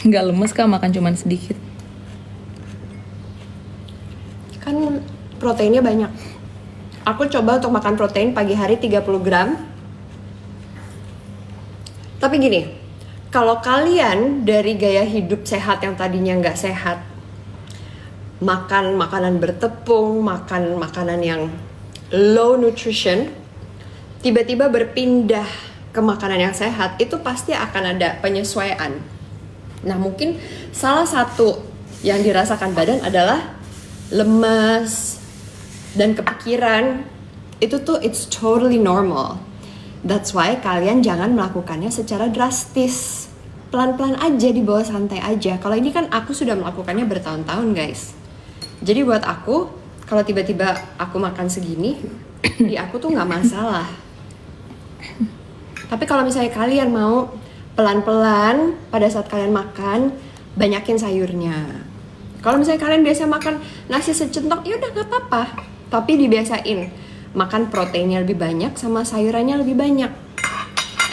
Nggak lemes kak, makan cuman sedikit. Kan proteinnya banyak. Aku coba untuk makan protein pagi hari 30 gram. Tapi gini, kalau kalian dari gaya hidup sehat yang tadinya nggak sehat, makan makanan bertepung, makan makanan yang low nutrition, tiba-tiba berpindah ke makanan yang sehat, itu pasti akan ada penyesuaian. Nah, mungkin salah satu yang dirasakan badan adalah lemas dan kepikiran. Itu tuh it's totally normal. That's why kalian jangan melakukannya secara drastis. Pelan-pelan aja, dibawa santai aja. Kalau ini kan aku sudah melakukannya bertahun-tahun guys. Jadi buat aku, kalau tiba-tiba aku makan segini, di aku tuh nggak masalah. Tapi kalau misalnya kalian mau pelan-pelan pada saat kalian makan, banyakin sayurnya. Kalau misalnya kalian biasa makan nasi secentong, ya udah nggak apa-apa. Tapi dibiasain makan proteinnya lebih banyak sama sayurannya lebih banyak.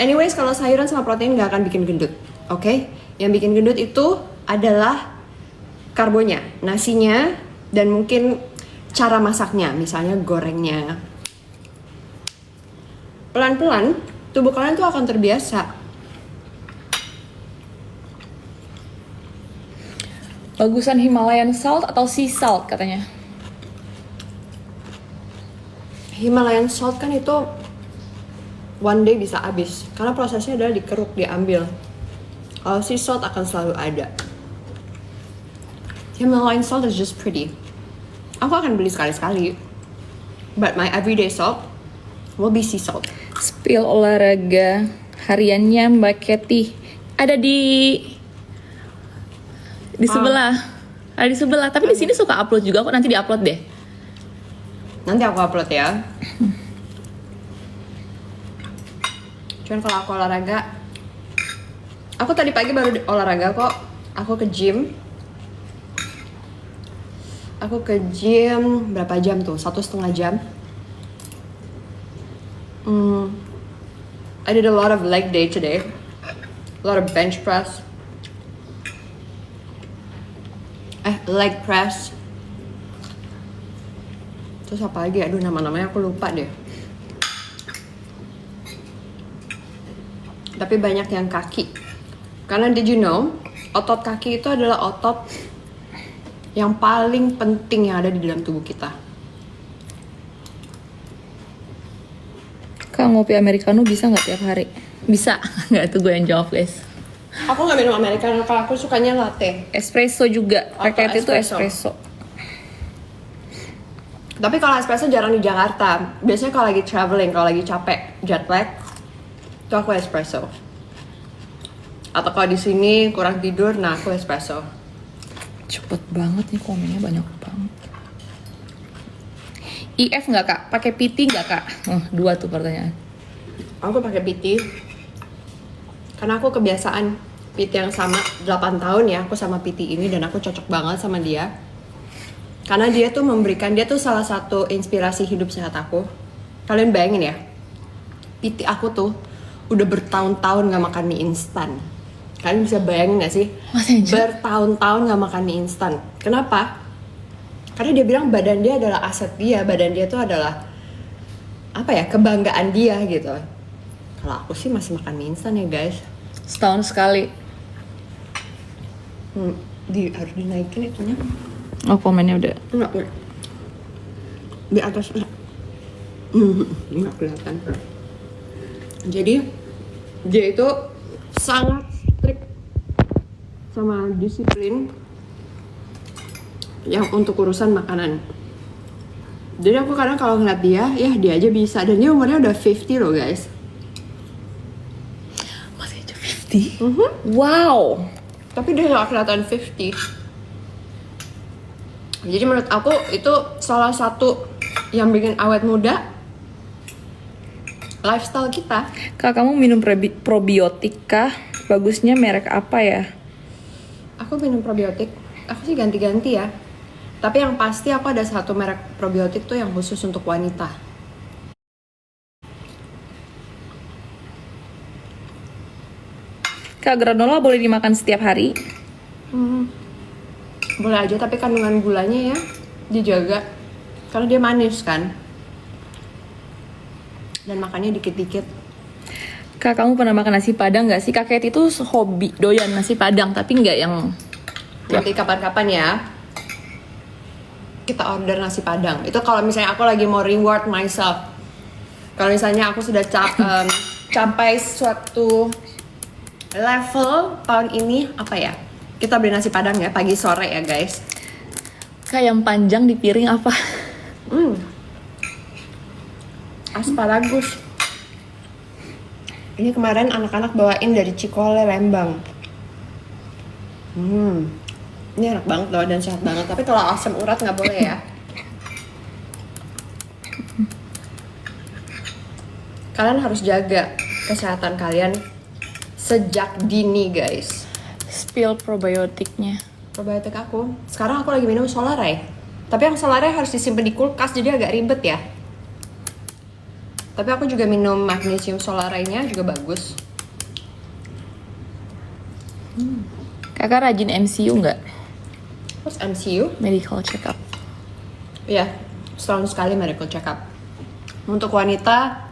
Anyways, kalau sayuran sama protein nggak akan bikin gendut, oke? Yang bikin gendut itu adalah karbonya, nasinya, dan mungkin cara masaknya, misalnya gorengnya. Pelan-pelan, tubuh kalian tuh akan terbiasa. Bagusan Himalayan salt atau sea salt katanya? Himalayan salt kan itu one day bisa habis, karena prosesnya adalah dikeruk, diambil. Kalau sea salt akan selalu ada. Himalayan salt is just pretty. Aku akan beli sekali-sekali, but my everyday salt will be sea salt. Spill olahraga hariannya Mbak Ketty ada di sebelah. Ada di sebelah, tapi di sini suka upload juga kok, nanti di-upload deh. Nanti aku upload ya. Cuman kalau aku olahraga, aku tadi pagi baru olahraga kok. Aku ke gym. Berapa jam tuh? 1,5 jam. I did a lot of leg day today. A lot of bench press. Leg press. Terus apa lagi? Aduh, nama-namanya aku lupa deh. Tapi banyak yang kaki. Karena did you know, otot kaki itu adalah otot yang paling penting yang ada di dalam tubuh kita. Kak, ngopi americano bisa nggak tiap hari? Bisa. Nggak, itu gue yang jawab guys. Aku nggak minum americano, kalau aku sukanya latte. Espresso juga. Pakai itu espresso. Tapi kalau espresso jarang di Jakarta. Biasanya kalau lagi traveling, kalau lagi capek, jet lag, itu aku espresso. Atau kalau di sini kurang tidur, nah aku espresso. Cepet banget nih, komennya banyak banget. IF nggak kak? Pakai PT nggak kak? Oh, 2 tuh pertanyaan. Aku pakai PT. Karena aku kebiasaan PT yang sama 8 tahun ya, aku sama PT ini, dan aku cocok banget sama dia. Karena dia tuh dia tuh salah satu inspirasi hidup sehat aku. Kalian bayangin ya, PT aku tuh udah bertahun-tahun gak makan mie instan. Kalian bisa bayangin gak sih? Bertahun-tahun gak makan mie instan. Kenapa? Karena dia bilang badan dia adalah aset dia. Badan dia tuh adalah kebanggaan dia gitu. Kalau aku sih masih makan mie instan ya guys. Setahun sekali. Harus dinaikin itunya. Oh, komennya udah. Enggak. Di atas enggak kelihatan. Jadi dia itu sangat strict sama disiplin yang untuk urusan makanan. Jadi aku kadang kalau ngeliat dia aja bisa. Dan dia umurnya udah 50 loh guys. Masih aja 50? Wow. Tapi dia gak kelihatan 50. Jadi menurut aku itu salah satu yang bikin awet muda, lifestyle kita. Kak, kamu minum probiotik kah? Bagusnya merek apa ya? Aku minum probiotik, aku sih ganti-ganti ya. Tapi yang pasti aku ada satu merek probiotik tuh yang khusus untuk wanita. Kak, granola boleh dimakan setiap hari? Boleh aja, tapi kandungan gulanya ya dijaga. Karena dia manis kan. Dan makannya dikit-dikit. Kak, kamu pernah makan nasi padang nggak sih? Kak Ket itu hobi doyan nasi padang, tapi nggak yang... Nanti kapan-kapan ya kita order nasi padang. Itu kalau misalnya aku lagi mau reward myself. Kalau misalnya aku sudah capai suatu level tahun ini, apa ya? Kita beli nasi padang ya pagi sore ya guys. Kak, yang panjang di piring apa? Asparagus. Ini kemarin anak-anak bawain dari Cikole, Lembang. Ini enak banget loh dan sehat banget. Tapi kalau asam urat nggak boleh ya. Kalian harus jaga kesehatan kalian sejak dini guys. Spill probiotiknya. Probiotik aku. Sekarang aku lagi minum Solaray. Tapi yang Solaray harus disimpan di kulkas jadi agak ribet ya. Tapi aku juga minum magnesium Solaraynya juga bagus. Kakak rajin MCU nggak? Terus MCU? Medical check up. Iya, setahun sekali medical check up. Untuk wanita,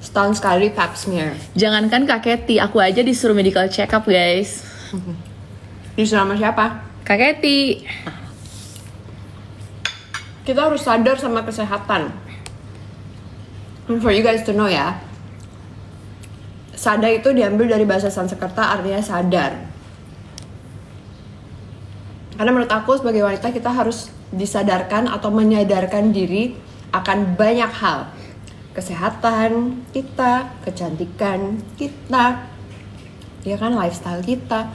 setahun sekali pap smear. Jangankan Kak Keti, aku aja disuruh medical check up guys. Disuruh sama siapa? Kak Keti. Kita harus sadar sama kesehatan. And for you guys to know ya, sadar itu diambil dari bahasa Sanskerta artinya sadar. Karena menurut aku sebagai wanita kita harus disadarkan atau menyadarkan diri akan banyak hal. Kesehatan kita, kecantikan kita, ya kan, lifestyle kita.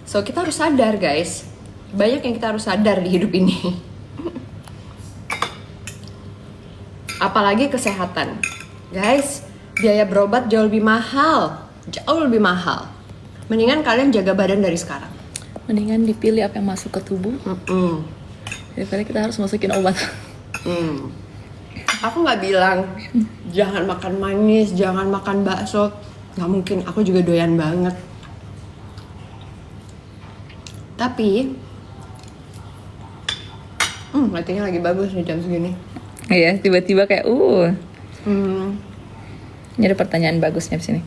So kita harus sadar guys, banyak yang kita harus sadar di hidup ini. Apalagi kesehatan. Guys, biaya berobat jauh lebih mahal. Jauh lebih mahal. Mendingan kalian jaga badan dari sekarang. Mendingan dipilih apa yang masuk ke tubuh daripada kita harus masukin obat. Aku nggak bilang jangan makan manis, jangan makan bakso. Nggak mungkin, aku juga doyan banget. Tapi lightingnya lagi bagus nih jam segini. Iya, tiba-tiba kayak Ini ada pertanyaan bagusnya di sini.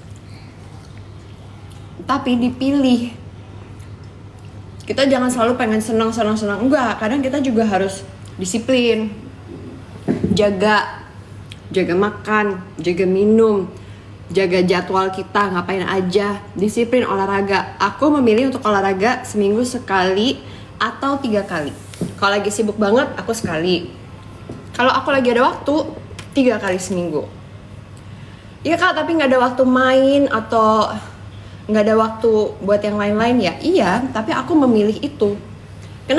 Tapi dipilih. Kita jangan selalu pengen senang. Enggak, kadang kita juga harus disiplin. Jaga makan, jaga minum, jaga jadwal kita, ngapain aja, disiplin olahraga. Aku memilih untuk olahraga seminggu sekali atau 3 kali. Kalau lagi sibuk banget, aku sekali. Kalau aku lagi ada waktu, 3 kali seminggu. Iya Kak, tapi nggak ada waktu main atau nggak ada waktu buat yang lain-lain ya? Iya, tapi aku memilih itu.